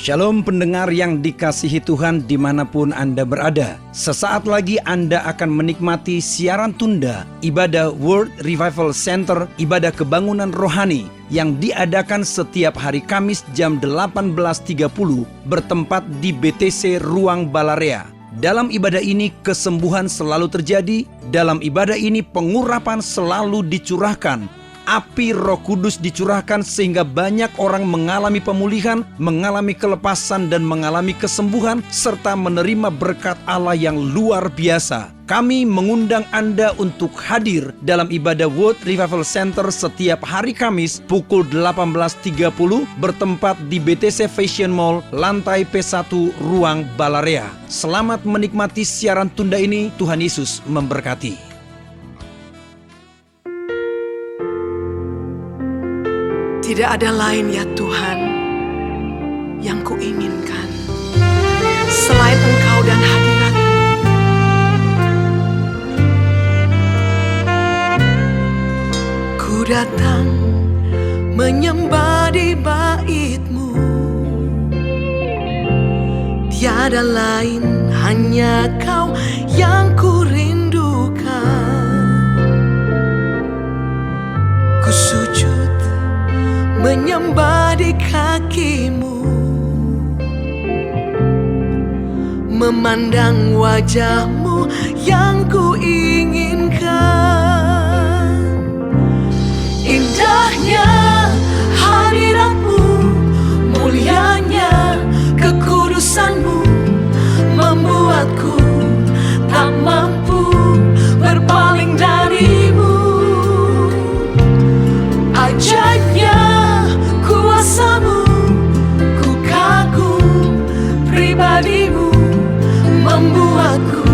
Shalom pendengar yang dikasihi Tuhan dimanapun Anda berada. Sesaat lagi Anda akan menikmati siaran tunda ibadah World Revival Center, ibadah kebangunan rohani yang diadakan setiap hari Kamis jam 18.30 bertempat di BTC Ruang Balarea. Dalam ibadah ini kesembuhan selalu terjadi, dalam ibadah ini pengurapan selalu dicurahkan. Api Roh Kudus dicurahkan sehingga banyak orang mengalami pemulihan, mengalami kelepasan dan mengalami kesembuhan serta menerima berkat Allah yang luar biasa. Kami mengundang Anda untuk hadir dalam ibadah World Revival Center setiap hari Kamis pukul 18.30 bertempat di BTC Fashion Mall, lantai P1 Ruang Balarea. Selamat menikmati siaran tunda ini. Tuhan Yesus memberkati. Tidak ada lain ya Tuhan yang kuinginkan selain Engkau dan hadirat-Mu. Ku datang menyembah di bait-Mu. Tiada lain, hanya Kau yang ku rindukan. Ku sujud menyembah di kaki-Mu, memandang wajah-Mu yang ku inginkan. Indahnya hadirat-Mu, mulianya kekudusan-Mu, membuatku tak mampu berpaling dari-Mu. Ajaibnya kuasa-Mu, ku kagum pribadi-Mu, membuatku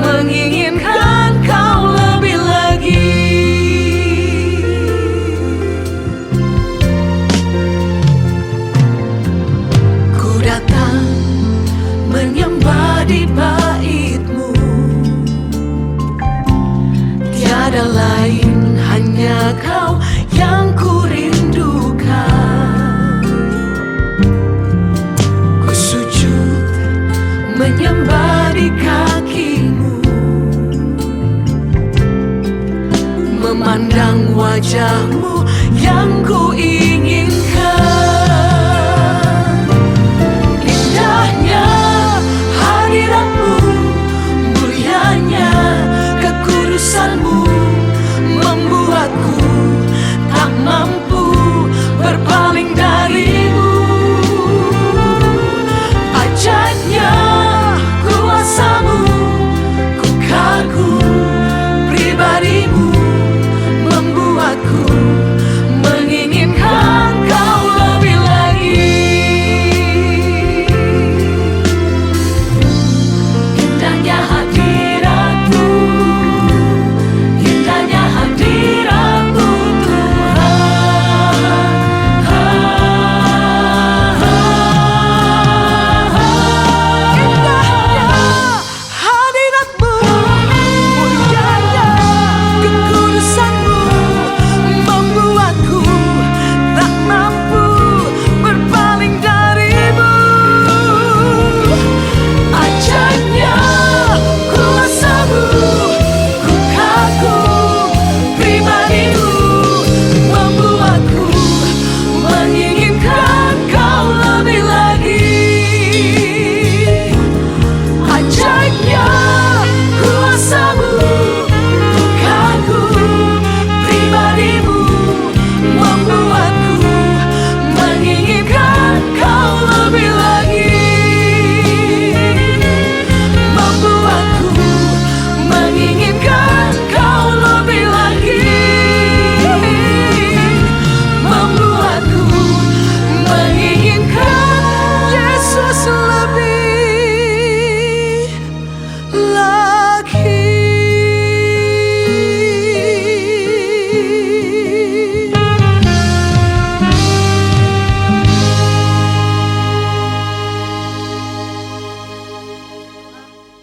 menginginkan Kau lebih lagi. Ku datang menyembah di bait-Mu. Tiada lain, hanya Kau yang ku rindukan. Ku sujud menyembah di kaki-Mu, memandang wajah-Mu yang ku inginkan. Indahnya hadirat-Mu, mulianya kekudusan-Mu, membuatku tak mampu berpaling dari-Mu. Ajaibnya kuasa-Mu, ku kagum pribadi-Mu, membuatku menginginkan Kau lebih lagi. Indahnya hadirat-Mu, indahnya hadirat-Mu Tuhan. Indahnya hadirat-Mu, mulianya kekudusan-Mu, membuatku tak mampu berpaling dari-Mu. Ajaibnya kuasa-Mu, ku kagum pribadi-Mu, membuatku menginginkan Kau lebih lagi. Ajaibnya kuasa-Mu, ku kagum pribadi-Mu, membuatku menginginkan Kau lebih lagi. Membuatku menginginkan Kau lebih lagi. Membuatku menginginkan Yesus lebih lagi.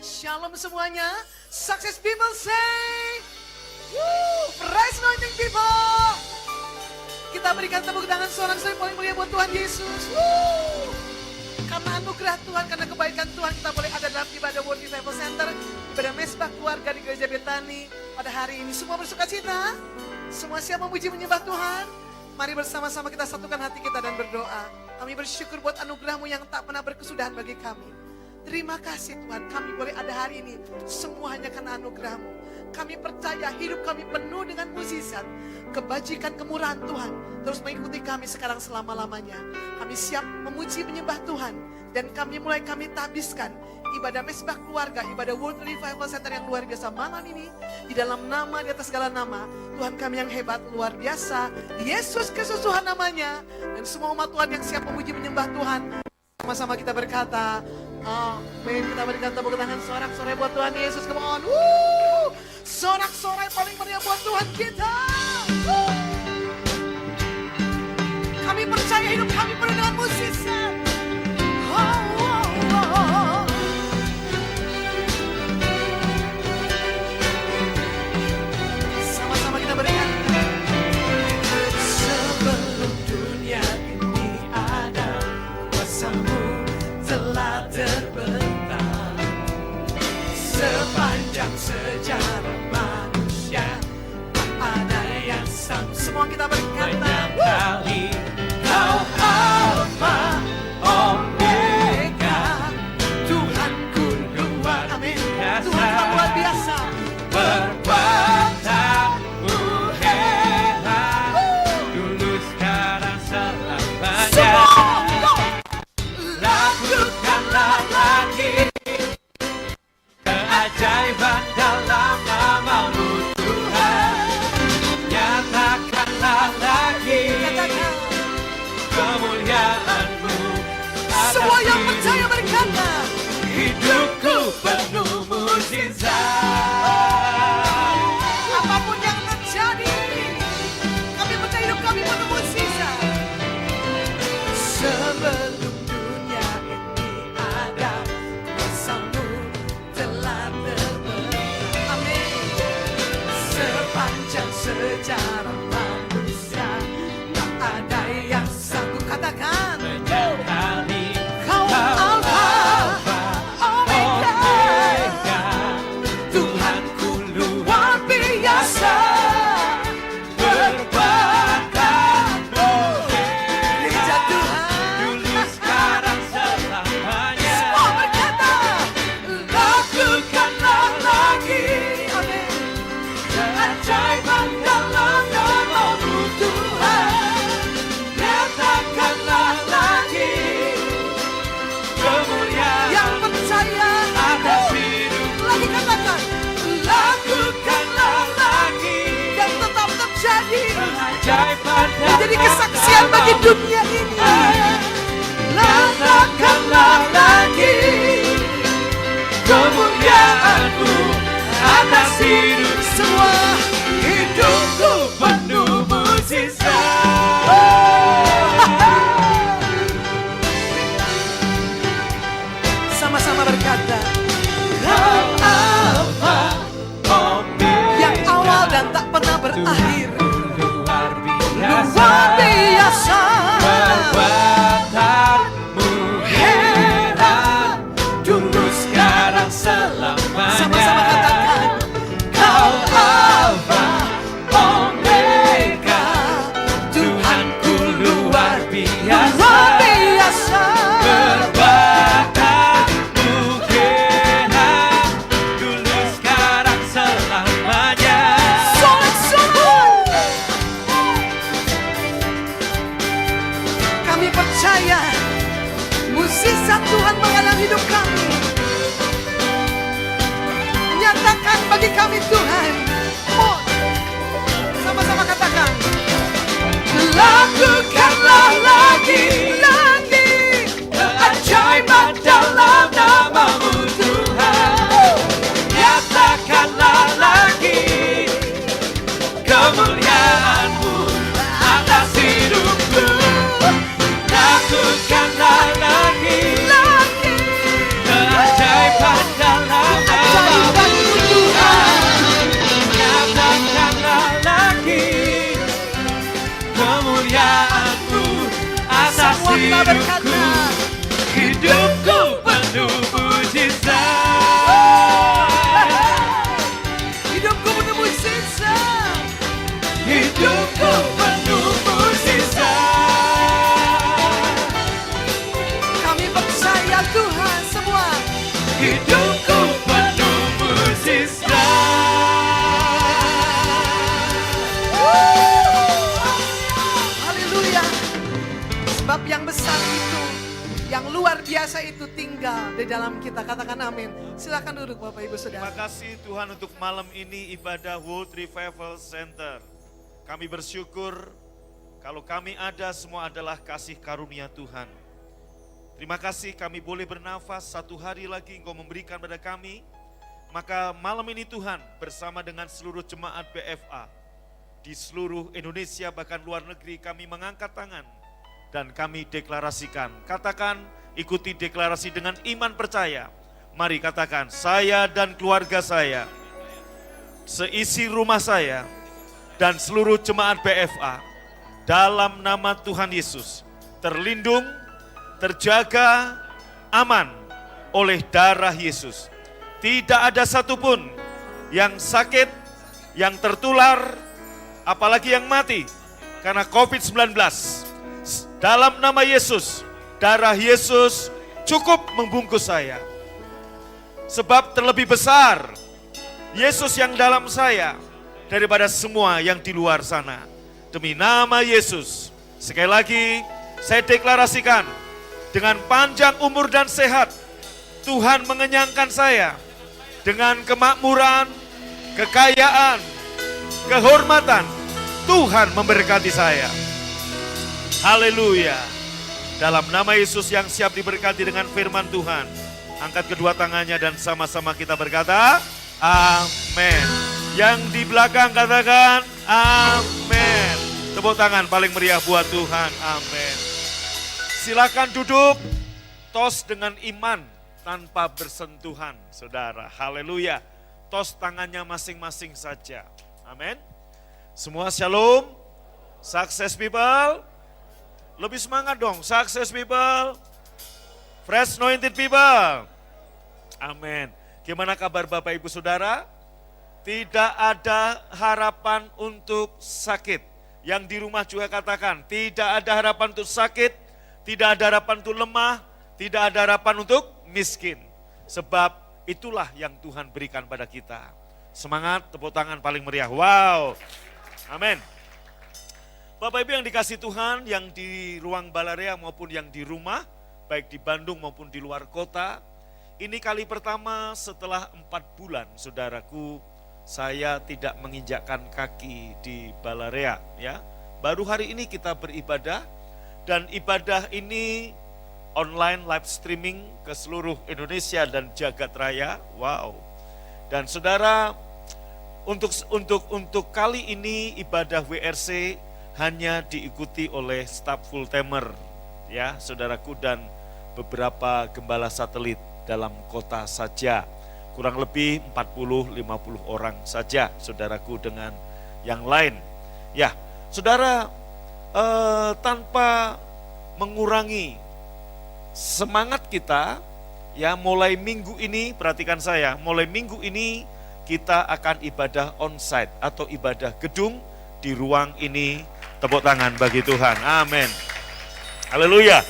Shalom semuanya, Success people say, woo, praise anointing people. Kita berikan tepuk tangan sorak-sorai paling mulia buat Tuhan Yesus. Woo. Karena anugerah Tuhan, karena kebaikan Tuhan, kita boleh ada dalam ibadah World Revival Center, ibadah mesbah keluarga di Gereja Betani pada hari ini. Semua bersuka cita, semua siap memuji menyembah Tuhan. Mari bersama-sama kita satukan hati kita dan berdoa. Kami bersyukur buat anugerah-Mu yang tak pernah berkesudahan bagi kami. Terima kasih Tuhan, kami boleh ada hari ini, semua hanya karena anugerah-Mu. Kami percaya hidup kami penuh dengan mukjizat, kebajikan, kemurahan Tuhan terus mengikuti kami sekarang selama-lamanya. Kami siap memuji menyembah Tuhan, dan kami tabiskan ibadah mesbah keluarga, ibadah World Revival Center yang luar biasa malam ini di dalam nama, di atas segala nama Tuhan kami yang hebat, luar biasa, Yesus Kristus Tuhan namanya. Dan semua umat Tuhan yang siap memuji menyembah Tuhan, sama-sama kita berkata amin. Kita berikan tepuk tangan sorak-sorai buat Tuhan Yesus. Come on, sorak-sorai paling meriah buat Tuhan kita. Kami percaya hidup kami penuh dengan mukjizat. Sama-sama kita berikan. Sebelum dunia ini ada, kuasa-Mu telah terbentang. Sepanjang sejarah manusia, tak ada yang sama. Semua kita berkata, Kau Alfa Omega, Tuhanku luar biasa. Tuhan luar biasa. Perbuatan-Mu hebat, dulu sekarang selamanya. Lakukanlah lagi keajaiban dalam nama-Mu Tuhan. Nyatakanlah lagi kemuliaan-Mu. Semua yang percaya berkata, hidupku penuh mukjizat. Apapun yang terjadi, kami percaya hidup kami penuh mukjizat. Sebelum dunia ini ada, kuasa-Mu telah terbentang. Amin. Sepanjang sejarah manusia, tak ada yang sanggup katakan, Kau Alfa Omega, Tuhanku luar biasa. Perbuatan-Mu hebat, dulu sekarang selamanya. Semua berkata, lakukanlah lagi, amin, keajaiban dalam nama-Mu Tuhan. Nyatakanlah lagi kemuliaan yang percaya atas hidup. Lagi katakan, lakukanlah lagi, dan tetap terjadi keajaiban menjadi kesaksian bagi dunia ini. Lakukanlah lagi kemuliaan-Mu atas hidup. Semua hidupku penuh mukjizat. Sama-sama berkata, Kau Alfa Omega, yang awal dan tak pernah berakhir. Luar biasa. Perbuatan-Mu hebat, dulu sekarang selamanya. Sama-sama katakan, Kau Alfa Omega, Tuhanku luar biasa. Luar biasa. Perbuatan-Mu hebat, dulu sekarang selamanya. Kami percaya mukjizat Tuhan mengalir hidup kami. Nyatakan bagi kami Tuhan. Sama-sama katakan, lakukanlah lagi keajaiban dalam nama-Mu Tuhan. Nyatakanlah lagi kemuliaan-Mu atas hidupku. Lakukanlah lagi keajaiban dalam nama-Mu Tuhan. Nyatakanlah lagi kemuliaan-Mu atas hidupku. yang besar itu, yang luar biasa itu tinggal di dalam kita. Katakan amin. Silakan duduk Bapak Ibu Saudara. Terima kasih Tuhan untuk malam ini ibadah World Revival Center. Kami bersyukur kalau kami ada semua adalah kasih karunia Tuhan. Terima kasih kami boleh bernafas, satu hari lagi Engkau memberikan pada kami. Maka malam ini Tuhan bersama dengan seluruh jemaat BFA di seluruh Indonesia bahkan luar negeri kami mengangkat tangan dan kami deklarasikan. Katakan, ikuti deklarasi dengan iman percaya. Mari katakan, saya dan keluarga saya, seisi rumah saya dan seluruh jemaat BFA dalam nama Tuhan Yesus terlindung, terjaga, aman oleh darah Yesus. Tidak ada satupun yang sakit, yang tertular, apalagi yang mati karena COVID-19. Dalam nama Yesus, darah Yesus cukup membungkus saya. Sebab terlebih besar Yesus yang dalam saya daripada semua yang di luar sana. Demi nama Yesus, sekali lagi saya deklarasikan dengan panjang umur dan sehat, Tuhan mengenyangkan saya dengan kemakmuran, kekayaan, kehormatan. Tuhan memberkati saya. Haleluya. Dalam nama Yesus yang siap diberkati dengan firman Tuhan, angkat kedua tangannya dan sama-sama kita berkata, amin. Yang di belakang katakan, amin. Tepuk tangan paling meriah buat Tuhan, amin. Silakan duduk, tos dengan iman tanpa bersentuhan, saudara. Haleluya. Tos tangannya masing-masing saja. Amin. Semua shalom. Success people. Lebih semangat dong. Success people. Fresh anointed people. Amin. Gimana kabar Bapak Ibu Saudara? Tidak ada harapan untuk sakit. Yang di rumah juga katakan, tidak ada harapan untuk sakit, tidak ada harapan untuk lemah, tidak ada harapan untuk miskin. Sebab itulah yang Tuhan berikan pada kita. Semangat, tepuk tangan paling meriah. Wow. Amin. Bapak Ibu yang dikasih Tuhan, yang di ruang Balarea maupun yang di rumah, baik di Bandung maupun di luar kota. Ini kali pertama setelah 4 bulan, saudaraku, saya tidak menginjakkan kaki di Balarea. Ya, baru hari ini kita beribadah, dan ibadah ini online live streaming ke seluruh Indonesia dan jagat raya. Wow. Dan saudara, untuk kali ini ibadah WRC hanya diikuti oleh staf full timer, ya, saudaraku, dan beberapa gembala satelit dalam kota saja. Kurang lebih 40-50 orang saja, saudaraku, dengan yang lain. Ya, saudara, tanpa mengurangi semangat kita, ya, mulai minggu ini, perhatikan saya, mulai minggu ini kita akan ibadah onsite atau ibadah gedung di ruang ini. Tepuk tangan bagi Tuhan, amin. Haleluya.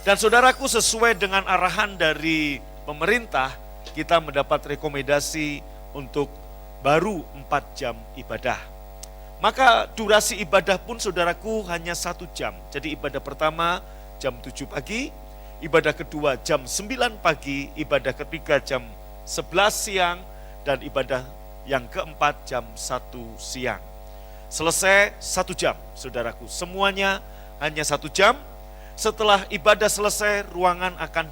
Dan saudaraku, sesuai dengan arahan dari pemerintah, kita mendapat rekomendasi untuk baru 4 jam ibadah. Maka durasi ibadah pun saudaraku hanya 1 jam. Jadi ibadah pertama jam 7 pagi, ibadah kedua jam 9 pagi, ibadah ketiga jam 11 siang, dan ibadah yang keempat jam 1 siang. Selesai 1 jam, saudaraku. Semuanya hanya 1 jam. Setelah ibadah selesai, ruangan akan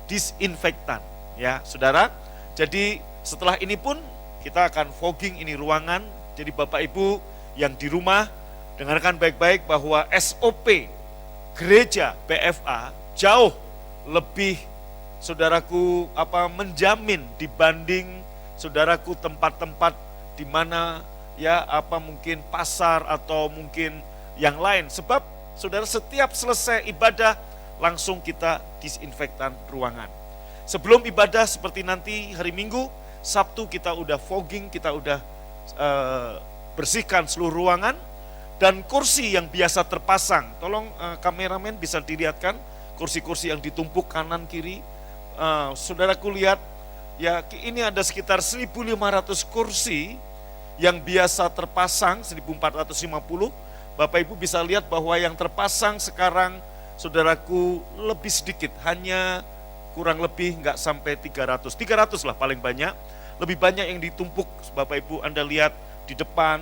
disinfektan, ya, saudara. Jadi setelah ini pun kita akan fogging ini ruangan. Jadi Bapak Ibu yang di rumah, dengarkan baik-baik bahwa SOP gereja BFA jauh lebih, saudaraku, menjamin dibanding, saudaraku, tempat-tempat di mana, ya, mungkin pasar atau mungkin yang lain. Sebab saudara, setiap selesai ibadah langsung kita disinfektan ruangan. Sebelum ibadah seperti nanti hari Minggu, Sabtu kita udah fogging, kita udah bersihkan seluruh ruangan. Dan kursi yang biasa terpasang, tolong kameramen bisa dilihatkan kursi-kursi yang ditumpuk kanan kiri. Saudaraku lihat, ya, ini ada sekitar 1.500 kursi yang biasa terpasang, 1.450. Bapak Ibu bisa lihat bahwa yang terpasang sekarang, saudaraku, lebih sedikit, hanya kurang lebih nggak sampai 300. 300 lah paling banyak. Lebih banyak yang ditumpuk, Bapak Ibu Anda lihat di depan,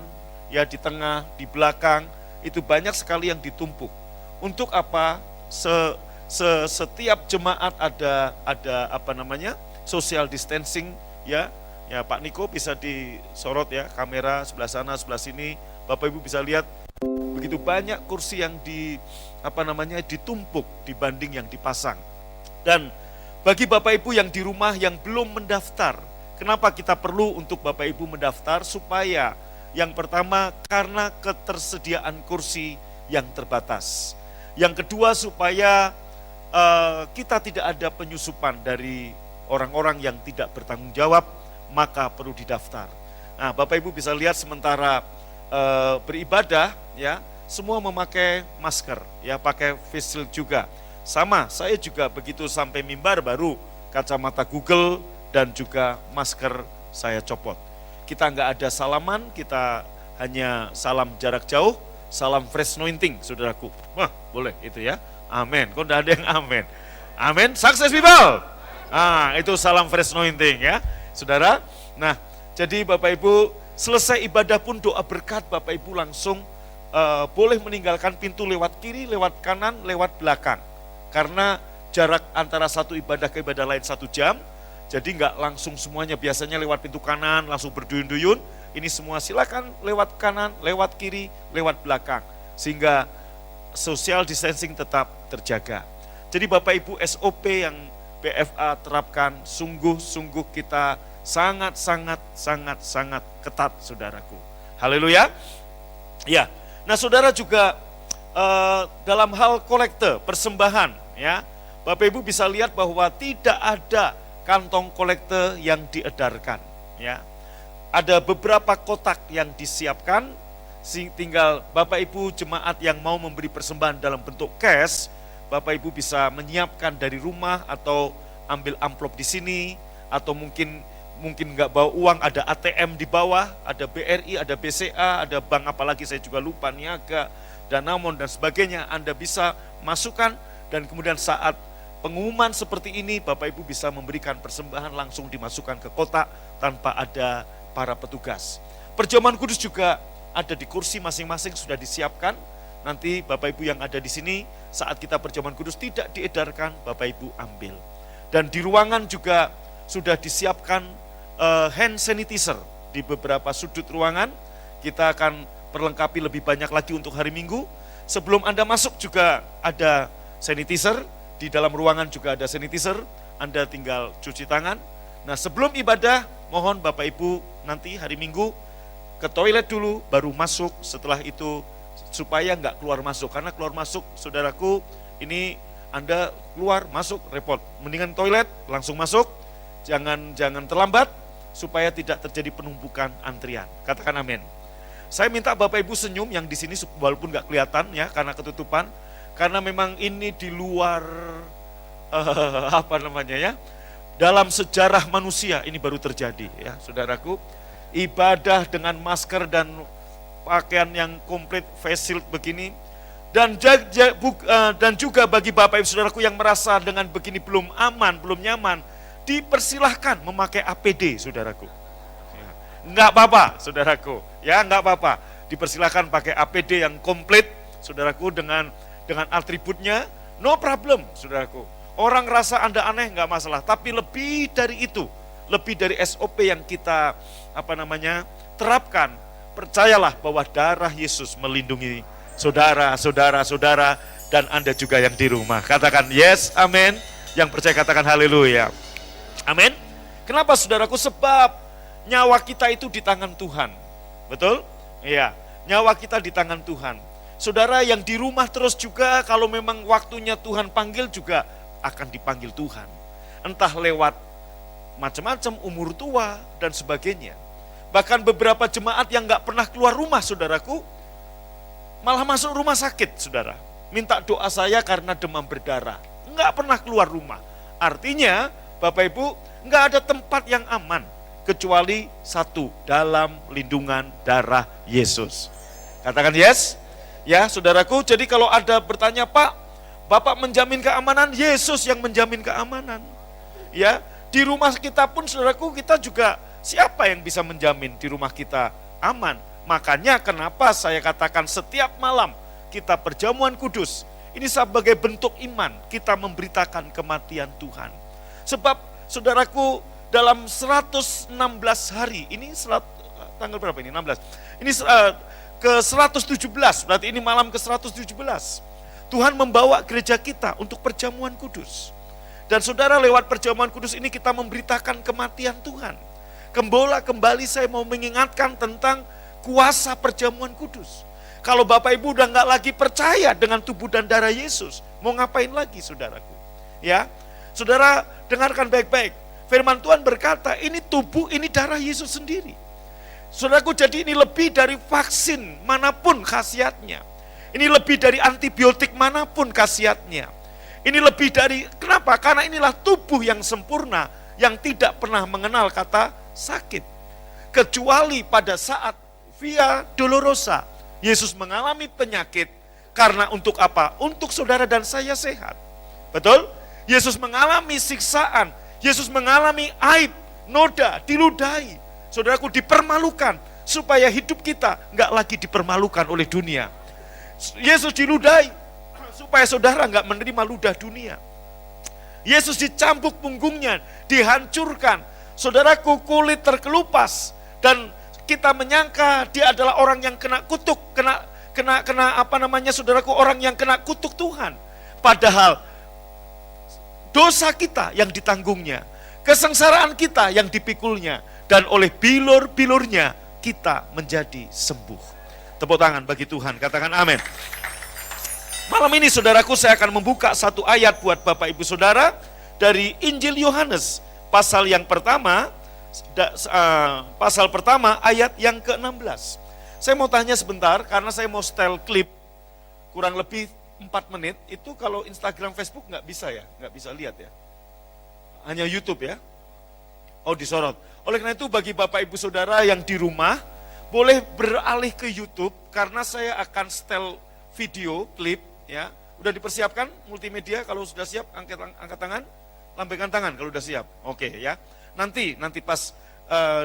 ya di tengah, di belakang, itu banyak sekali yang ditumpuk. Untuk apa? Setiap jemaat ada apa namanya? Social distancing, ya. Ya Pak Niko bisa disorot ya, kamera sebelah sana, sebelah sini. Bapak Ibu bisa lihat begitu banyak kursi yang ditumpuk dibanding yang dipasang. Dan bagi Bapak Ibu yang di rumah yang belum mendaftar, kenapa kita perlu untuk Bapak Ibu mendaftar? Supaya yang pertama karena ketersediaan kursi yang terbatas. Yang kedua supaya kita tidak ada penyusupan dari orang-orang yang tidak bertanggung jawab, maka perlu didaftar. Nah, Bapak Ibu bisa lihat sementara beribadah, ya, semua memakai masker, ya, pakai face shield juga. Sama, saya juga begitu sampai mimbar baru kacamata Google dan juga masker saya copot. Kita nggak ada salaman, kita hanya salam jarak jauh, salam fresh anointing, saudaraku. Wah, boleh itu ya. Amin. Kok nggak ada yang amin? Amin. Sukses people. Ah, itu salam fresh anointing ya, saudara. Nah, jadi Bapak Ibu selesai ibadah pun doa berkat, Bapak Ibu langsung boleh meninggalkan pintu lewat kiri, lewat kanan, lewat belakang. Karena jarak antara satu ibadah ke ibadah lain 1 jam, jadi nggak langsung semuanya, biasanya lewat pintu kanan, langsung berduyun-duyun. Ini semua silakan lewat kanan, lewat kiri, lewat belakang. Sehingga social distancing tetap terjaga. Jadi Bapak Ibu SOP yang BFA terapkan sungguh-sungguh kita sangat ketat, saudaraku. Haleluya. Ya. Nah, saudara juga dalam hal kolekte, persembahan, ya. Bapak Ibu bisa lihat bahwa tidak ada kantong kolekte yang diedarkan, ya. Ada beberapa kotak yang disiapkan, tinggal Bapak Ibu jemaat yang mau memberi persembahan dalam bentuk cash, Bapak Ibu bisa menyiapkan dari rumah atau ambil amplop di sini, atau mungkin nggak bawa uang, ada ATM di bawah, ada BRI, ada BCA, ada bank apalagi saya juga lupa, Niaga, Danamon dan sebagainya. Anda bisa masukkan dan kemudian saat pengumuman seperti ini Bapak Ibu bisa memberikan persembahan langsung dimasukkan ke kotak tanpa ada para petugas. Perjamuan kudus juga ada di kursi masing-masing sudah disiapkan. Nanti Bapak Ibu yang ada di sini saat kita perjamuan kudus tidak diedarkan, Bapak Ibu ambil. Dan di ruangan juga sudah disiapkan hand sanitizer di beberapa sudut ruangan. Kita akan perlengkapi lebih banyak lagi untuk hari Minggu. Sebelum Anda masuk juga ada sanitizer, di dalam ruangan juga ada sanitizer, Anda tinggal cuci tangan. Nah, sebelum ibadah, mohon Bapak Ibu nanti hari Minggu ke toilet dulu, baru masuk. Setelah itu supaya nggak keluar masuk, karena keluar masuk, saudaraku, ini Anda keluar masuk repot. Mendingan toilet langsung masuk, jangan terlambat supaya tidak terjadi penumpukan antrian. Katakan amin. Saya minta Bapak Ibu senyum yang di sini walaupun nggak kelihatan ya karena ketutupan, karena memang ini di luar dalam sejarah manusia ini baru terjadi ya, saudaraku. Ibadah dengan masker dan pakaian yang komplit face shield begini, dan juga bagi Bapak Ibu saudaraku yang merasa dengan begini belum aman, belum nyaman, dipersilahkan memakai APD, saudaraku. Ya. Enggak apa-apa, saudaraku. Ya, enggak apa-apa. Dipersilahkan pakai APD yang komplit, saudaraku, dengan atributnya, no problem, saudaraku. Orang rasa Anda aneh enggak masalah, tapi lebih dari itu, lebih dari SOP yang kita terapkan, percayalah bahwa darah Yesus melindungi saudara, dan Anda juga yang di rumah. Katakan yes, amin. Yang percaya katakan haleluya. Amin. Kenapa, saudaraku? Sebab nyawa kita itu di tangan Tuhan. Betul? Iya, nyawa kita di tangan Tuhan. Saudara yang di rumah terus juga, kalau memang waktunya Tuhan panggil juga akan dipanggil Tuhan. Entah lewat macam-macam, umur tua dan sebagainya. Bahkan beberapa jemaat yang gak pernah keluar rumah, saudaraku, malah masuk rumah sakit, saudara. Minta doa saya karena demam berdarah. Gak pernah keluar rumah. Artinya, Bapak Ibu, gak ada tempat yang aman kecuali satu, dalam lindungan darah Yesus. Katakan yes. Ya, saudaraku, jadi kalau ada bertanya, Pak, Bapak menjamin keamanan, Yesus yang menjamin keamanan. Ya, di rumah kita pun saudaraku, kita juga siapa yang bisa menjamin di rumah kita aman? Makanya kenapa saya katakan setiap malam kita perjamuan kudus. Ini sebagai bentuk iman kita memberitakan kematian Tuhan. Sebab saudaraku dalam 116 hari, ini tanggal berapa ini? 16. Ini ke 117, berarti ini malam ke 117. Tuhan membawa gereja kita untuk perjamuan kudus. Dan saudara, lewat perjamuan kudus ini kita memberitakan kematian Tuhan. Kembali saya mau mengingatkan tentang kuasa perjamuan kudus. Kalau Bapak Ibu udah nggak lagi percaya dengan tubuh dan darah Yesus, mau ngapain lagi saudaraku? Ya, saudara dengarkan baik-baik. Firman Tuhan berkata, ini tubuh, ini darah Yesus sendiri. Saudaraku, jadi ini lebih dari vaksin manapun khasiatnya. Ini lebih dari antibiotik manapun khasiatnya. Ini lebih dari, kenapa? Karena inilah tubuh yang sempurna, yang tidak pernah mengenal kata sakit. Kecuali pada saat Via Dolorosa, Yesus mengalami penyakit, karena untuk apa? Untuk saudara dan saya sehat. Betul? Yesus mengalami siksaan, Yesus mengalami aib, noda, diludahi. Saudaraku, dipermalukan supaya hidup kita nggak lagi dipermalukan oleh dunia. Yesus diludahi supaya saudara nggak menerima ludah dunia. Yesus dicambuk punggungnya, dihancurkan. Saudaraku, kulit terkelupas dan kita menyangka dia adalah orang yang kena kutuk, saudaraku, orang yang kena kutuk Tuhan. Padahal dosa kita yang ditanggungnya, kesengsaraan kita yang dipikulnya, dan oleh bilur-bilurnya kita menjadi sembuh. Tepuk tangan bagi Tuhan, katakan amin. Malam ini saudaraku, saya akan membuka satu ayat buat Bapak Ibu Saudara dari Injil Yohanes, pasal yang pertama, ayat yang ke-16. Saya mau tanya sebentar, karena saya mau setel klip kurang lebih 4 menit. Itu kalau Instagram, Facebook nggak bisa ya, nggak bisa lihat ya. Hanya YouTube ya. Oh, disorot. Oleh karena itu bagi Bapak Ibu Saudara yang di rumah, boleh beralih ke YouTube, karena saya akan setel video, klip ya. Udah dipersiapkan multimedia? Kalau sudah siap, angkat tangan, lambaikan tangan kalau sudah siap. Oke ya. Nanti pas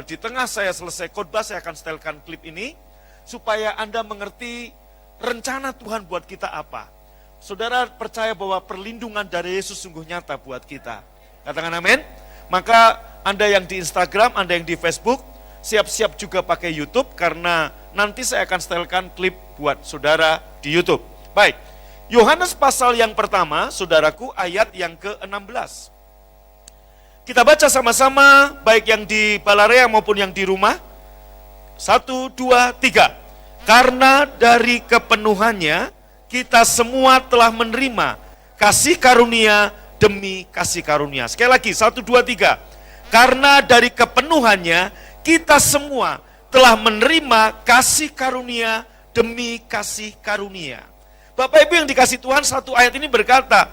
di tengah saya selesai khotbah, saya akan setelkan klip ini, supaya Anda mengerti rencana Tuhan buat kita apa. Saudara percaya bahwa perlindungan dari Yesus sungguh nyata buat kita. Katakan amin. Maka Anda yang di Instagram, Anda yang di Facebook, siap-siap juga pakai YouTube, karena nanti saya akan setelkan klip buat saudara di YouTube. Baik, Yohanes pasal yang pertama, saudaraku, ayat yang ke-16. Kita baca sama-sama, baik yang di Balarea maupun yang di rumah. 1, 2, 3. Karena dari kepenuhannya, kita semua telah menerima kasih karunia demi kasih karunia. Sekali lagi, 1, 2, 3. Karena dari kepenuhannya, kita semua telah menerima kasih karunia demi kasih karunia. Bapak Ibu yang dikasih Tuhan, satu ayat ini berkata,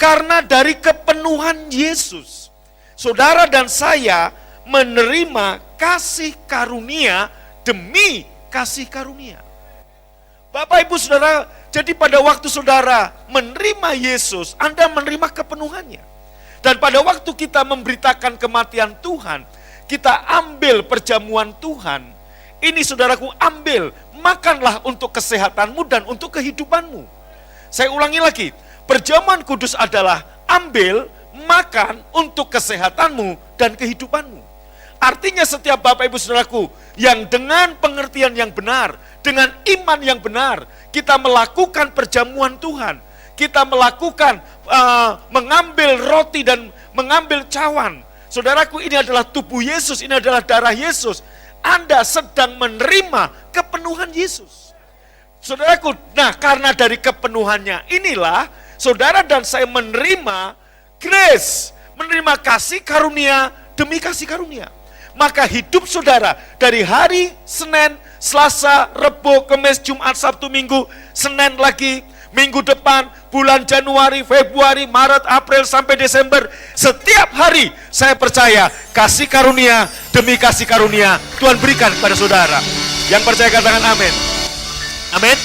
karena dari kepenuhan Yesus, saudara dan saya menerima kasih karunia demi kasih karunia. Bapak Ibu Saudara, jadi pada waktu saudara menerima Yesus, Anda menerima kepenuhannya. Dan pada waktu kita memberitakan kematian Tuhan, kita ambil perjamuan Tuhan. Ini saudaraku, ambil, makanlah untuk kesehatanmu dan untuk kehidupanmu. Saya ulangi lagi, perjamuan kudus adalah ambil, makan untuk kesehatanmu dan kehidupanmu. Artinya setiap Bapak Ibu Saudaraku yang dengan pengertian yang benar, dengan iman yang benar, kita melakukan perjamuan Tuhan. Kita melakukan mengambil roti dan mengambil cawan. Saudaraku, ini adalah tubuh Yesus, ini adalah darah Yesus. Anda sedang menerima kepenuhan Yesus. Saudaraku, nah karena dari kepenuhannya inilah saudara dan saya menerima grace, menerima kasih karunia demi kasih karunia. Maka hidup saudara dari hari Senin, Selasa, Rebo, Kamis, Jumat, Sabtu, Minggu, Senin lagi, minggu depan, bulan Januari, Februari, Maret, April, sampai Desember. Setiap hari saya percaya kasih karunia demi kasih karunia Tuhan berikan kepada saudara. Yang percaya katakan amin. Amin.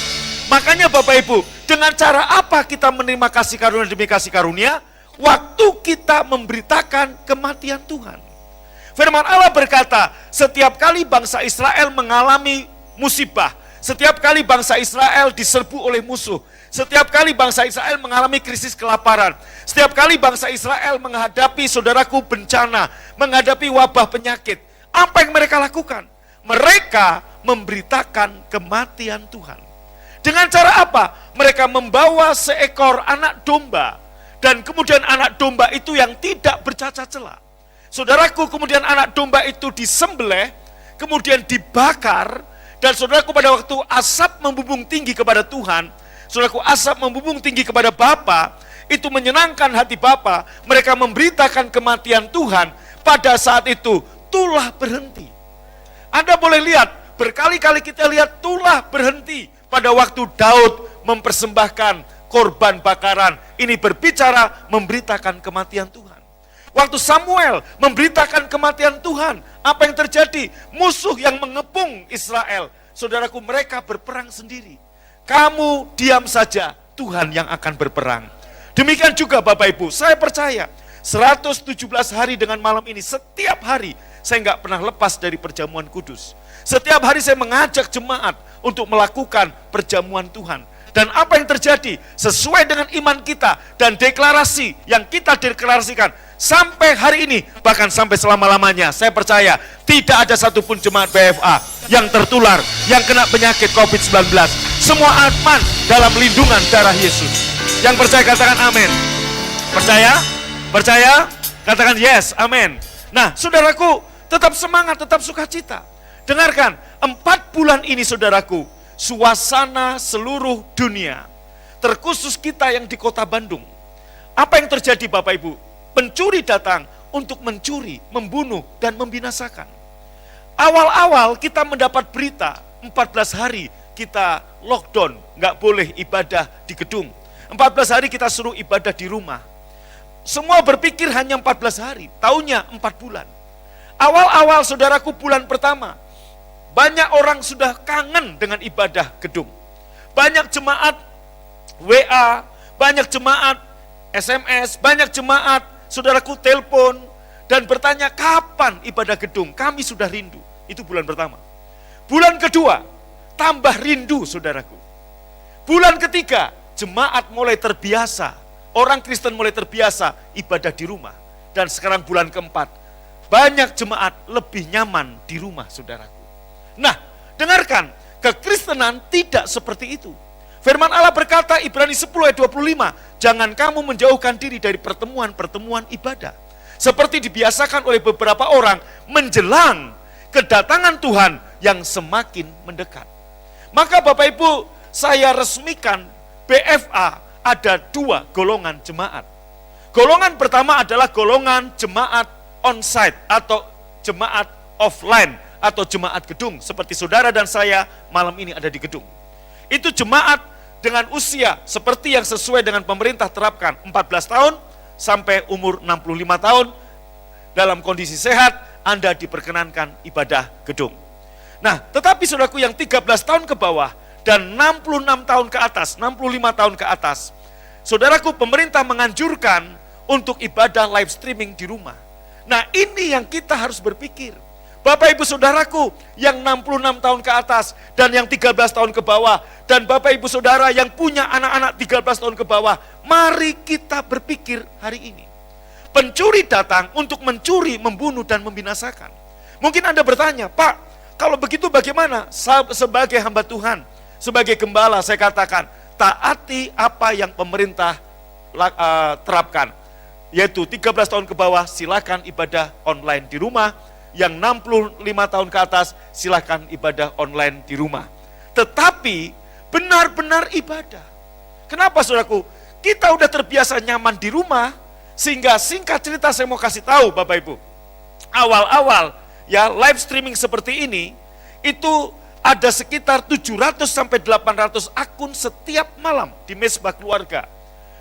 Makanya Bapak Ibu, dengan cara apa kita menerima kasih karunia demi kasih karunia? Waktu kita memberitakan kematian Tuhan. Firman Allah berkata, setiap kali bangsa Israel mengalami musibah, setiap kali bangsa Israel diserbu oleh musuh, setiap kali bangsa Israel mengalami krisis kelaparan, setiap kali bangsa Israel menghadapi saudaraku bencana, menghadapi wabah penyakit, apa yang mereka lakukan? Mereka memberitakan kematian Tuhan. Dengan cara apa? Mereka membawa seekor anak domba, dan kemudian anak domba itu yang tidak bercacat celah. Saudaraku, kemudian anak domba itu disembelih, kemudian dibakar, dan saudaraku pada waktu asap membumbung tinggi kepada Tuhan, saudaraku asap membumbung tinggi kepada Bapa, itu menyenangkan hati Bapa. Mereka memberitakan kematian Tuhan. Pada saat itu tulah berhenti. Anda boleh lihat, berkali-kali kita lihat tulah berhenti pada waktu Daud mempersembahkan korban bakaran. Ini berbicara memberitakan kematian Tuhan. Waktu Samuel memberitakan kematian Tuhan, apa yang terjadi? Musuh yang mengepung Israel, saudaraku, mereka berperang sendiri. Kamu diam saja, Tuhan yang akan berperang. Demikian juga Bapak Ibu, saya percaya 117 hari dengan malam ini, setiap hari saya nggak pernah lepas dari perjamuan kudus. Setiap hari saya mengajak jemaat untuk melakukan perjamuan Tuhan. Dan apa yang terjadi? Sesuai dengan iman kita dan deklarasi yang kita deklarasikan sampai hari ini, bahkan sampai selama-lamanya, saya percaya tidak ada satupun jemaat BFA yang tertular, yang kena penyakit COVID-19. Semua aman dalam lindungan darah Yesus. Yang percaya katakan amin. Percaya? Percaya? Katakan yes, amin. Nah, saudaraku, tetap semangat, tetap sukacita. Dengarkan, 4 bulan ini saudaraku, suasana seluruh dunia, terkhusus kita yang di kota Bandung. Apa yang terjadi Bapak Ibu? Pencuri datang untuk mencuri, membunuh, dan membinasakan. Awal-awal kita mendapat berita, 14 hari kita lockdown, nggak boleh ibadah di gedung. 14 hari kita suruh ibadah di rumah. Semua berpikir hanya 14 hari, taunya 4 bulan. Awal-awal saudaraku, bulan pertama, banyak orang sudah kangen dengan ibadah gedung. Banyak jemaat WA, banyak jemaat SMS, banyak jemaat saudaraku telepon dan bertanya kapan ibadah gedung. Kami sudah rindu. Itu bulan pertama. Bulan kedua, tambah rindu saudaraku. Bulan ketiga, jemaat mulai terbiasa. Orang Kristen mulai terbiasa ibadah di rumah. Dan sekarang bulan keempat, banyak jemaat lebih nyaman di rumah saudaraku. Nah, dengarkan, kekristenan tidak seperti itu. Firman Allah berkata, Ibrani 10 ayat 25, jangan kamu menjauhkan diri dari pertemuan-pertemuan ibadah. Seperti dibiasakan oleh beberapa orang menjelang kedatangan Tuhan yang semakin mendekat. Maka Bapak Ibu, saya resmikan BFA ada 2 golongan jemaat. Golongan pertama adalah golongan jemaat onsite atau jemaat offline atau jemaat gedung, seperti saudara dan saya malam ini ada di gedung. Itu jemaat dengan usia seperti yang sesuai dengan pemerintah terapkan, 14 tahun sampai umur 65 tahun, dalam kondisi sehat, Anda diperkenankan ibadah gedung. Nah, tetapi saudaraku yang 13 tahun ke bawah dan 66 tahun ke atas, 65 tahun ke atas, saudaraku, pemerintah menganjurkan untuk ibadah live streaming di rumah. Nah, ini yang kita harus berpikir. Bapak Ibu Saudaraku yang 66 tahun ke atas dan yang 13 tahun ke bawah, dan Bapak Ibu Saudara yang punya anak-anak 13 tahun ke bawah, mari kita berpikir hari ini. Pencuri datang untuk mencuri, membunuh, dan membinasakan. Mungkin Anda bertanya, Pak, kalau begitu bagaimana? Sebagai hamba Tuhan, sebagai gembala, saya katakan, taati apa yang pemerintah terapkan. Yaitu 13 tahun ke bawah, silakan ibadah online di rumah. Yang 65 tahun ke atas, silakan ibadah online di rumah. Tetapi benar-benar ibadah. Kenapa saudaraku? Kita udah terbiasa nyaman di rumah, sehingga singkat cerita saya mau kasih tahu Bapak Ibu. Awal-awal ya live streaming seperti ini, itu ada sekitar 700 sampai 800 akun setiap malam di Mesbah Keluarga.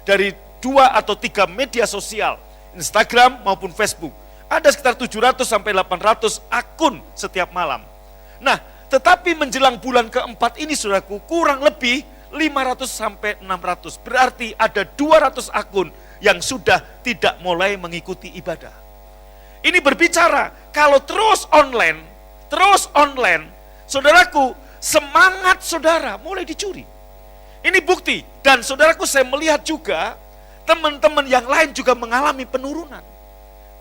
Dari 2 atau 3 media sosial, Instagram maupun Facebook. Ada sekitar 700 sampai 800 akun setiap malam. Nah, tetapi menjelang bulan keempat ini saudaraku, kurang lebih 500 sampai 600. Berarti ada 200 akun yang sudah tidak mulai mengikuti ibadah. Ini berbicara kalau terus online, saudaraku, semangat saudara mulai dicuri. Ini bukti. Dan saudaraku, saya melihat juga teman-teman yang lain juga mengalami penurunan.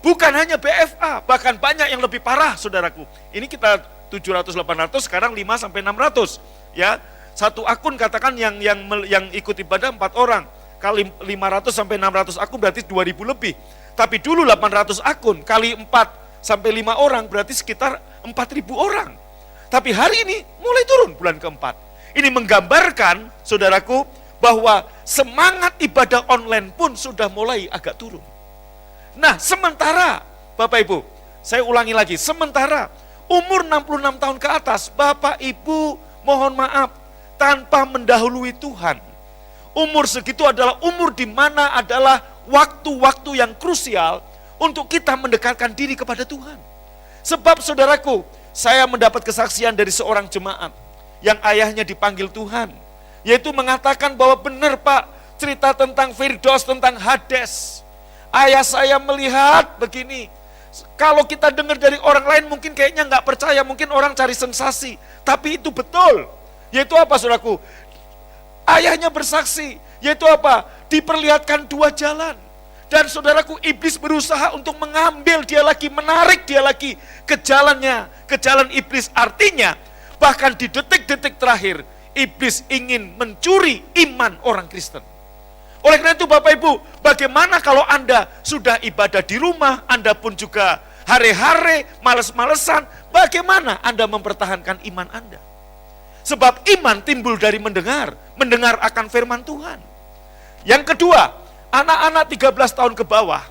Bukan hanya BFA, bahkan banyak yang lebih parah, saudaraku. Ini kita 700-800, sekarang 5 sampai 600. Ya, satu akun katakan yang ikut ibadah 4 orang. Kali 500 sampai 600 akun berarti 2000 lebih. Tapi dulu 800 akun kali 4 sampai 5 orang berarti sekitar 4000 orang. Tapi hari ini mulai turun bulan keempat. Ini menggambarkan, saudaraku, bahwa semangat ibadah online pun sudah mulai agak turun. Nah, sementara, Bapak Ibu, saya ulangi lagi, sementara umur 66 tahun ke atas, Bapak Ibu mohon maaf, tanpa mendahului Tuhan. Umur segitu adalah umur di mana adalah waktu-waktu yang krusial untuk kita mendekatkan diri kepada Tuhan. Sebab saudaraku, saya mendapat kesaksian dari seorang jemaat yang ayahnya dipanggil Tuhan, yaitu mengatakan bahwa benar Pak, cerita tentang Firdaus, tentang Hades. Ayah saya melihat begini, kalau kita dengar dari orang lain mungkin kayaknya nggak percaya, mungkin orang cari sensasi, tapi itu betul. Yaitu apa, saudaraku? Ayahnya bersaksi, yaitu apa? Diperlihatkan 2 jalan. Dan saudaraku, iblis berusaha untuk mengambil dia lagi, menarik dia lagi ke jalannya, ke jalan iblis. Artinya, bahkan di detik-detik terakhir, iblis ingin mencuri iman orang Kristen. Oleh karena itu Bapak Ibu, bagaimana kalau Anda sudah ibadah di rumah, Anda pun juga hare-hare, males-malesan, bagaimana Anda mempertahankan iman Anda? Sebab iman timbul dari mendengar akan firman Tuhan. Yang kedua, anak-anak 13 tahun ke bawah.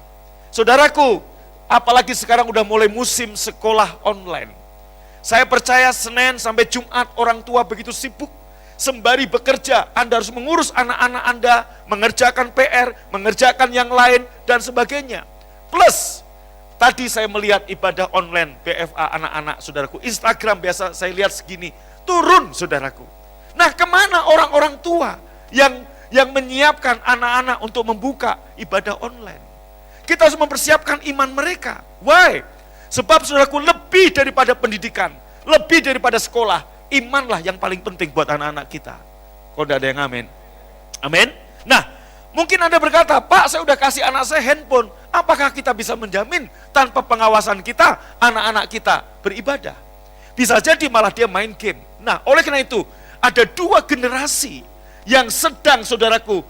Saudaraku, apalagi sekarang udah mulai musim sekolah online. Saya percaya Senin sampai Jumat orang tua begitu sibuk. Sembari bekerja, Anda harus mengurus anak-anak Anda, mengerjakan PR, mengerjakan yang lain, dan sebagainya. Plus, tadi saya melihat ibadah online BFA anak-anak, saudaraku. Instagram biasa saya lihat segini, turun, saudaraku. Nah, kemana orang-orang tua yang menyiapkan anak-anak untuk membuka ibadah online? Kita harus mempersiapkan iman mereka. Why? Sebab, saudaraku, lebih daripada pendidikan, lebih daripada sekolah, imanlah yang paling penting buat anak-anak kita. Kok tidak ada yang amin? Amin? Nah, mungkin Anda berkata, Pak, saya udah kasih anak saya handphone. Apakah kita bisa menjamin tanpa pengawasan kita, anak-anak kita beribadah? Bisa jadi malah dia main game. Nah, oleh karena itu, ada 2 generasi yang sedang, saudaraku,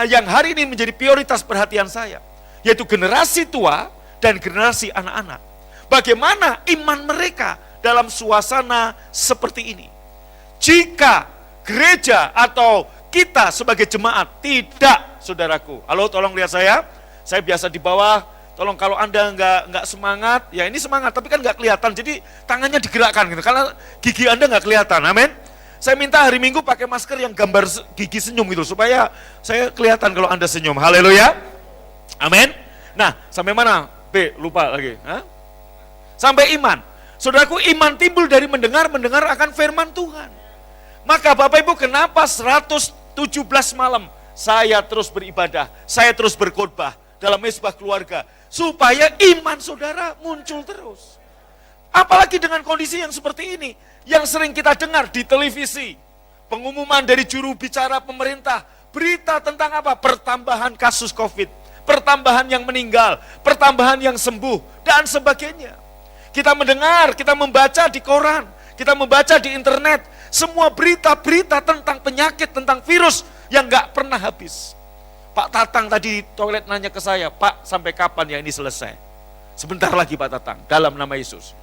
yang hari ini menjadi prioritas perhatian saya. Yaitu generasi tua dan generasi anak-anak. Bagaimana iman mereka dalam suasana seperti ini? Jika gereja atau kita sebagai jemaat tidak, saudaraku. Halo, tolong lihat saya biasa di bawah. Tolong kalau Anda nggak semangat, ya ini semangat, tapi kan nggak kelihatan, jadi tangannya digerakkan gitu, karena gigi Anda nggak kelihatan, amin. Saya minta hari Minggu pakai masker yang gambar gigi senyum gitu, supaya saya kelihatan kalau Anda senyum, haleluya, amin. Nah, sampai mana? B, lupa lagi. Hah? Sampai iman. Saudaraku, iman timbul dari mendengar akan firman Tuhan. Maka Bapak Ibu, kenapa 117 malam saya terus beribadah, saya terus berkhotbah dalam mesbah keluarga, supaya iman saudara muncul terus. Apalagi dengan kondisi yang seperti ini, yang sering kita dengar di televisi, pengumuman dari juru bicara pemerintah, berita tentang apa? Pertambahan kasus COVID, pertambahan yang meninggal, pertambahan yang sembuh, dan sebagainya. Kita mendengar, kita membaca di koran, kita membaca di internet, semua berita-berita tentang penyakit, tentang virus yang gak pernah habis. Pak Tatang tadi di toilet nanya ke saya, Pak, sampai kapan ya ini selesai? Sebentar lagi Pak Tatang, dalam nama Yesus.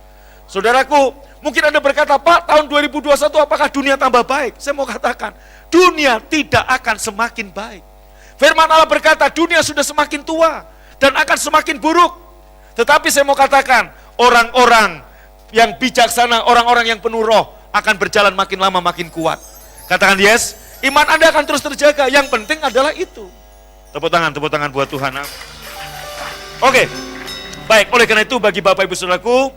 Saudaraku, mungkin Anda berkata, Pak, tahun 2021 apakah dunia tambah baik? Saya mau katakan, dunia tidak akan semakin baik. Firman Allah berkata, dunia sudah semakin tua dan akan semakin buruk. Tetapi saya mau katakan, orang-orang yang bijaksana, orang-orang yang penuh roh akan berjalan makin lama makin kuat. Katakan yes, iman Anda akan terus terjaga. Yang penting adalah itu. Tepuk tangan buat Tuhan. Oke, baik. Oleh karena itu bagi Bapak Ibu Saudaraku,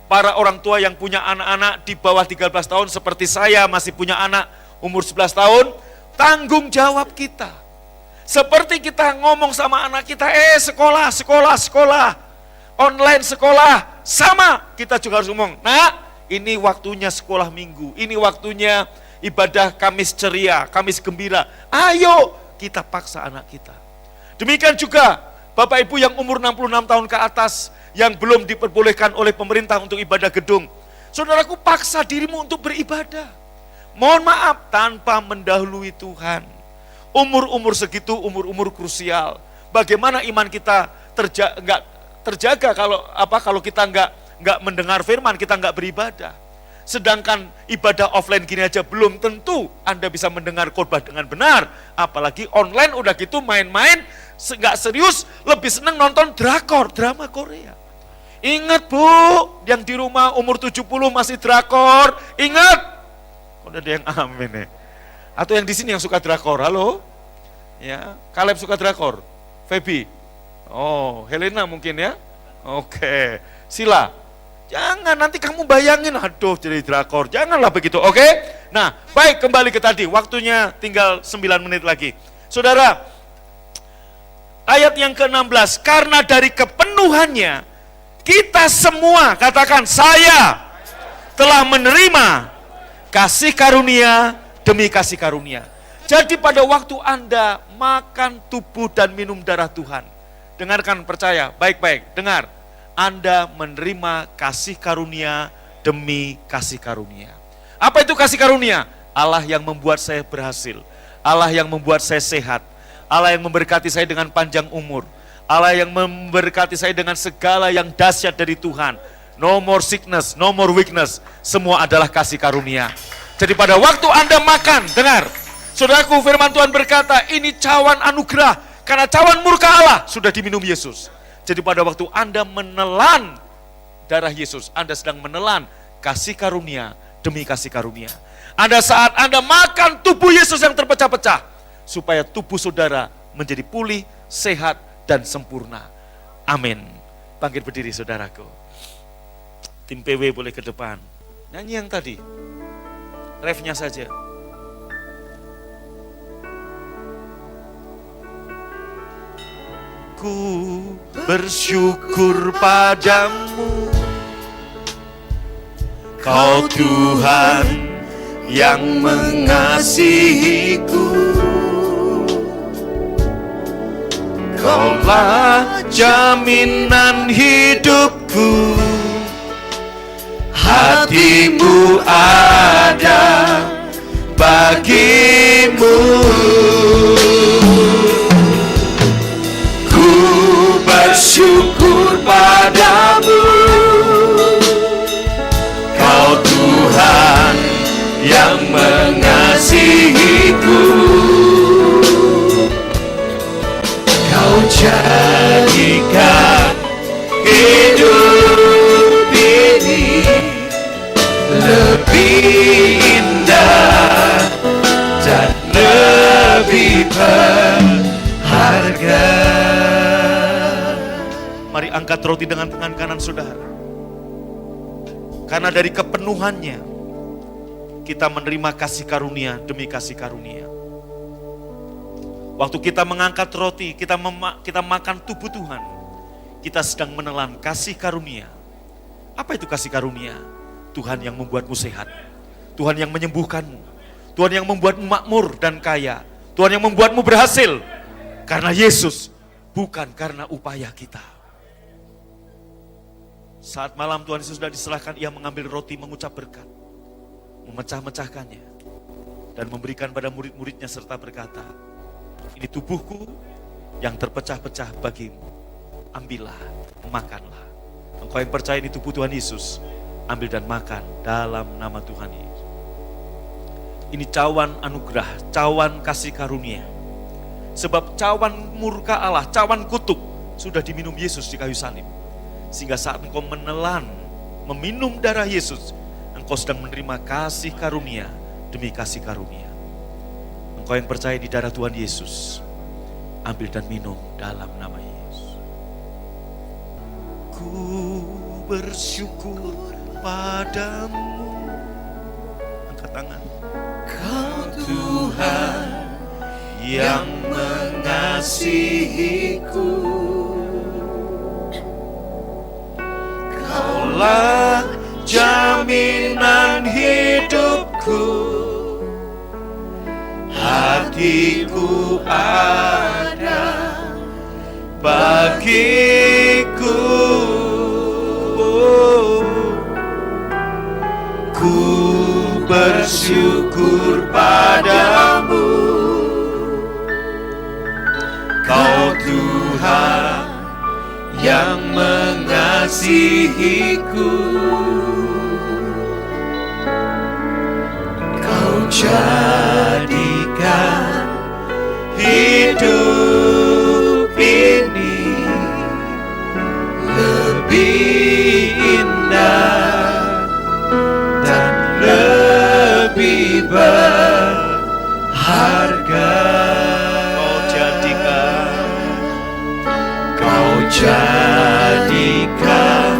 para orang tua yang punya anak-anak di bawah 13 tahun seperti saya masih punya anak umur 11 tahun, tanggung jawab kita. Seperti kita ngomong sama anak kita, sekolah, online sekolah, sama kita juga harus ngomong, nah ini waktunya sekolah minggu, ini waktunya ibadah Kamis ceria, Kamis gembira. Ayo kita paksa anak kita. Demikian juga Bapak Ibu yang umur 66 tahun ke atas, yang belum diperbolehkan oleh pemerintah untuk ibadah gedung. Saudaraku, paksa dirimu untuk beribadah. Mohon maaf, tanpa mendahului Tuhan. Umur-umur segitu, umur-umur krusial. Bagaimana iman kita nggak terjaga kalau kita nggak mendengar firman, kita nggak beribadah. Sedangkan ibadah offline gini aja belum tentu Anda bisa mendengar khotbah dengan benar. Apalagi online udah gitu main-main, nggak serius, lebih seneng nonton drakor, drama Korea. Ingat Bu, yang di rumah umur 70 masih drakor, ingat. Kok ada yang amin ya? Atau yang di sini yang suka drakor, halo? Ya, Kaleb suka drakor, Feby. Oh, Helena mungkin ya? Oke, Sila. Jangan, nanti kamu bayangin, aduh jadi drakor, janganlah begitu, oke? Nah, baik, kembali ke tadi, waktunya tinggal 9 menit lagi. Saudara, ayat yang ke-16, karena dari kepenuhannya, kita semua, katakan, saya telah menerima kasih karunia demi kasih karunia. Jadi pada waktu Anda makan tubuh dan minum darah Tuhan, dengarkan, percaya, baik-baik, dengar. Anda menerima kasih karunia demi kasih karunia. Apa itu kasih karunia? Allah yang membuat saya berhasil. Allah yang membuat saya sehat. Allah yang memberkati saya dengan panjang umur. Allah yang memberkati saya dengan segala yang dahsyat dari Tuhan. No more sickness, no more weakness. Semua adalah kasih karunia. Jadi pada waktu Anda makan, dengar. Saudaraku, firman Tuhan berkata, ini cawan anugerah. Karena cawan murka Allah sudah diminum Yesus. Jadi pada waktu Anda menelan darah Yesus, Anda sedang menelan kasih karunia demi kasih karunia. Saat Anda makan tubuh Yesus yang terpecah-pecah, supaya tubuh saudara menjadi pulih, sehat, dan sempurna. Amin. Bangkit berdiri saudaraku. Tim PW boleh ke depan. Nyanyi yang tadi. Refnya saja. Ku bersyukur padamu, Kau Tuhan yang mengasihiku. Kaulah jaminan hidupku, hatimu ada bagimu. Ku bersyukur padamu, Kau Tuhan yang mengasihiku. Kau jadikan hidup ini lebih indah dan lebih berharga. Mari angkat roti dengan tangan kanan saudara. Karena dari kepenuhannya kita menerima kasih karunia demi kasih karunia. Waktu kita mengangkat roti, kita makan tubuh Tuhan, kita sedang menelan kasih karunia. Apa itu kasih karunia? Tuhan yang membuatmu sehat, Tuhan yang menyembuhkanmu, Tuhan yang membuatmu makmur dan kaya, Tuhan yang membuatmu berhasil. Karena Yesus, bukan karena upaya kita. Saat malam Tuhan Yesus sudah diserahkan, ia mengambil roti, mengucap berkat, memecah-mecahkannya, dan memberikan pada murid-muridnya serta berkata, ini tubuhku yang terpecah-pecah bagimu. Ambillah, makanlah. Engkau yang percaya ini tubuh Tuhan Yesus, ambil dan makan dalam nama Tuhan Yesus. Ini cawan anugerah, cawan kasih karunia. Sebab cawan murka Allah, cawan kutuk sudah diminum Yesus di kayu salib. Sehingga saat engkau menelan, meminum darah Yesus, engkau sedang menerima kasih karunia demi kasih karunia. Engkau yang percaya di darah Tuhan Yesus, ambil dan minum dalam nama Yesus. Ku bersyukur padamu. Angkat tangan. Kau Tuhan yang mengasihiku. Kaulah jaminan hidupku, hatiku ada bagiku. Ku bersyukur padamu, Kau Tuhan yang mengasihiku. Kau jadikan hidup ini lebih indah dan lebih berharga. Kau jadikan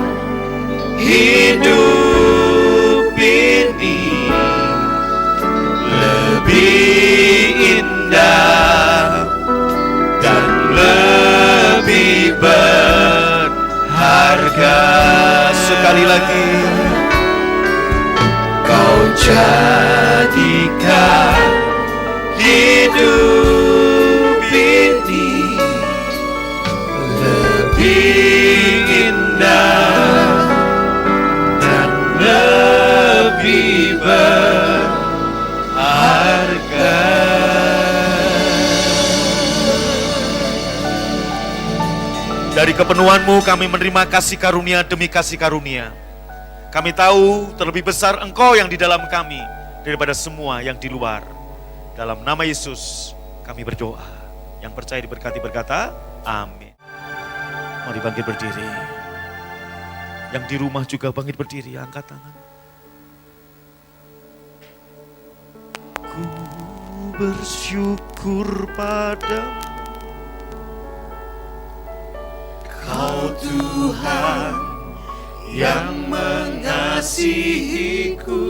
hidup ini lebih indah dan lebih berharga. Sekali lagi, Kau jadikan hidup ini lebih indah dan lebih berharga. Dari kepenuhan-Mu kami menerima kasih karunia demi kasih karunia. Kami tahu terlebih besar Engkau yang di dalam kami daripada semua yang di luar. Dalam nama Yesus kami berdoa. Yang percaya diberkati berkata, amin. Mari bangkit berdiri. Yang di rumah juga bangkit berdiri, angkat tangan. Ku bersyukur padamu, Kau Tuhan yang mengasihiku.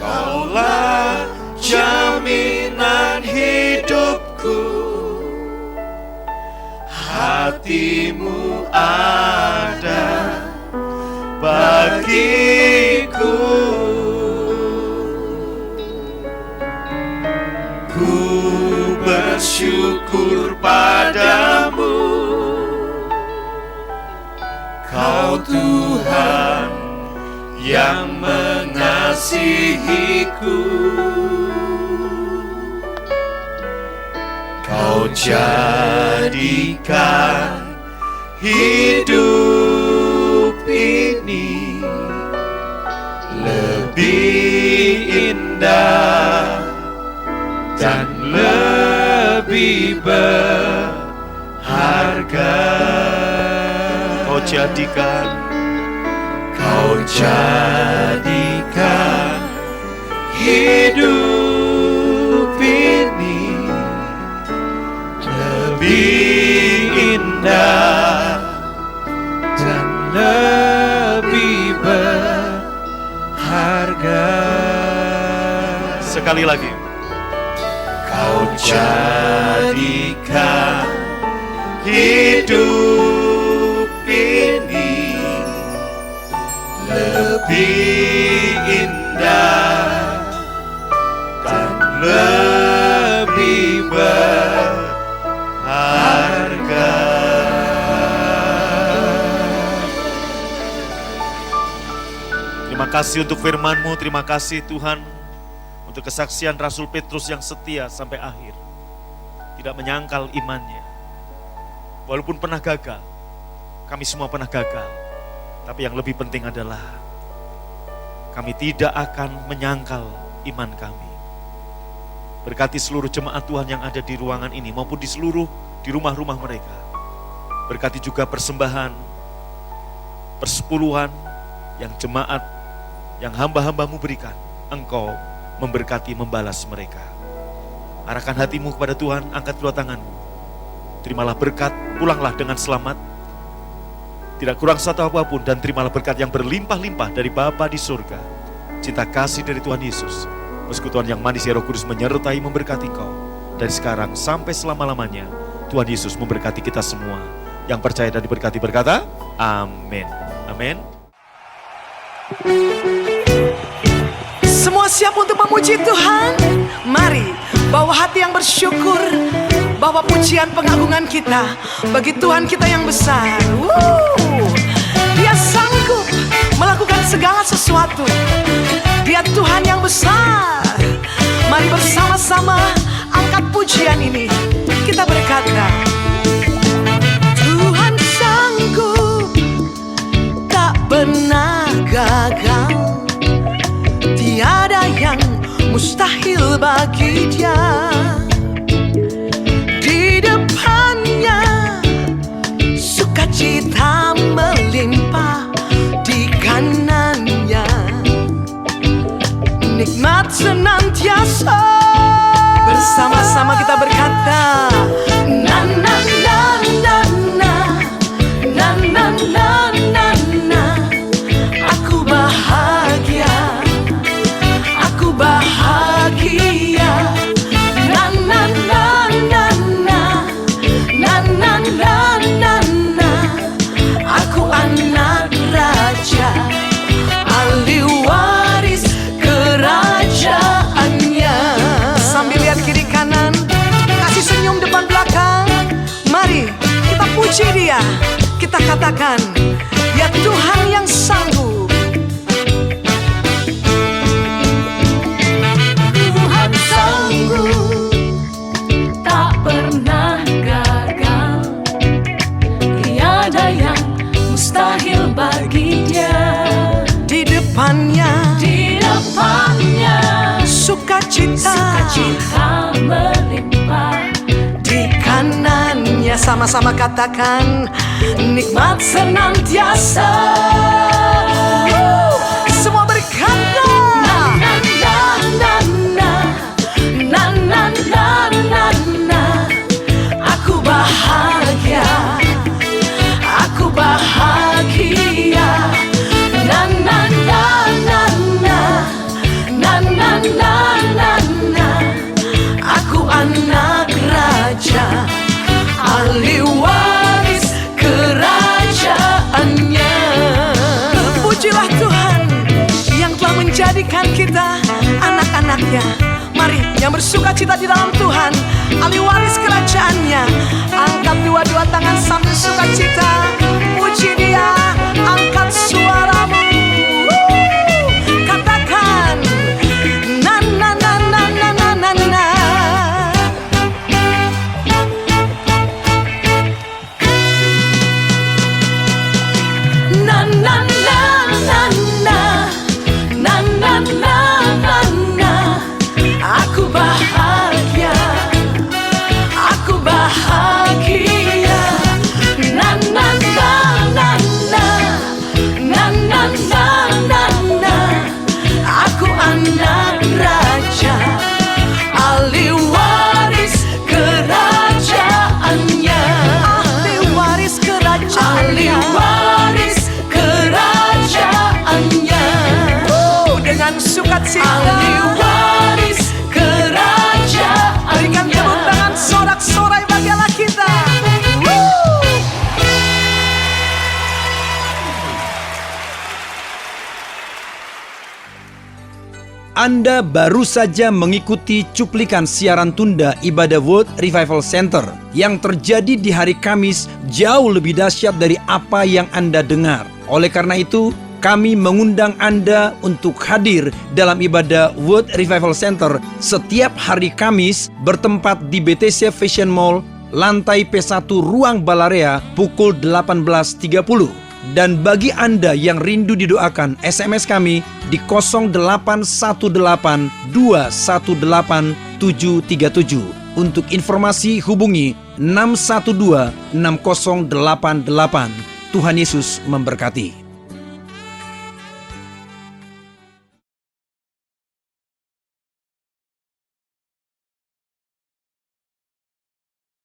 Kaulah jaminan hidupku, hatimu ada bagiku. Ku bersyukur padamu, Kau Tuhan yang mengasihiku. Kau jadikan hidup ini lebih indah dan lebih berharga. Kau jadikan hidup ini lebih indah dan lebih berharga. Sekali lagi. Kau jadikan hidup ini lebih indah dan lebih berharga. Terima kasih untuk firman-Mu, terima kasih Tuhan untuk kesaksian Rasul Petrus yang setia sampai akhir. Tidak menyangkal imannya. Walaupun pernah gagal, kami semua pernah gagal. Tapi yang lebih penting adalah kami tidak akan menyangkal iman kami. Berkati seluruh jemaat Tuhan yang ada di ruangan ini maupun di rumah-rumah mereka. Berkati juga persembahan, persepuluhan yang jemaat, yang hamba-hamba-Mu berikan. Engkau memberkati, membalas mereka. Arahkan hatimu kepada Tuhan, angkat kedua tanganmu. Terimalah berkat, pulanglah dengan selamat. Tidak kurang satu apapun, dan terimalah berkat yang berlimpah-limpah dari Bapa di surga. Cinta kasih dari Tuhan Yesus, Persekutuan yang manis ya Roh Kudus menyertai memberkati kau. Dari sekarang sampai selama-lamanya, Tuhan Yesus memberkati kita semua. Yang percaya dan diberkati berkata, amin. Amin. Semua siap untuk memuji Tuhan? Mari bawa hati yang bersyukur, bawa pujian pengagungan kita bagi Tuhan kita yang besar. Dia sanggup melakukan segala sesuatu. Dia Tuhan yang besar. Mari bersama-sama angkat pujian ini. Kita berkata, Tuhan sanggup, tak pernah gagal. Tiada yang mustahil bagi Dia. Di depannya sukacita melimpah, di kanannya nikmat senantiasa. Bersama-sama kita berkata, na na na na na, na na na na na. Aku bahagia, aku bahagia. Na na na na na, na na na na na. Aku anak raja, ahli waris kerajaannya. Sambil lihat kiri kanan, kasih senyum depan belakang. Mari kita puji Dia, kita katakan, ya Tuhan yang sanggup. Tuhan sanggup, tak pernah gagal. Tiada yang mustahil bagi Dia. Di depannya sukacita melimpah, di kanannya. Sama-sama katakan, nikmat senantiasa. Semua berkata, na na na na, na na na na na. aku bahagia, aku bahagia. Na na na na na, na na na na na. Aku anak raja, ahli waris kerajaannya. Pujilah Tuhan yang telah menjadikan kita anak-anaknya. Mari yang bersuka cita di dalam Tuhan, ahli waris kerajaannya, angkat dua-dua tangan sambil sukacita. Puji Dia, angkat suaramu. Katakan, na na na na na na na na. Na na na na na, na na na na na. Aku bahagia, aku bahagia. Na na na na na, na na na na na. Aku anak raja, ahli waris kerajaannya. Ahli waris kerajaannya, ahli waris kerajaannya. Dengan sukacita, ahli waris kerajaan. Berikan tepuk tangan sorak-sorai bagi Allah kita. Anda baru saja mengikuti cuplikan siaran tunda ibadah World Revival Center yang terjadi di hari Kamis jauh lebih dahsyat dari apa yang Anda dengar. Oleh karena itu, kami mengundang Anda untuk hadir dalam ibadah World Revival Center setiap hari Kamis bertempat di BTC Fashion Mall, lantai P1 Ruang Balarea pukul 18.30. Dan bagi Anda yang rindu didoakan, SMS kami di 0818218737. Untuk informasi hubungi 6126088. Tuhan Yesus memberkati.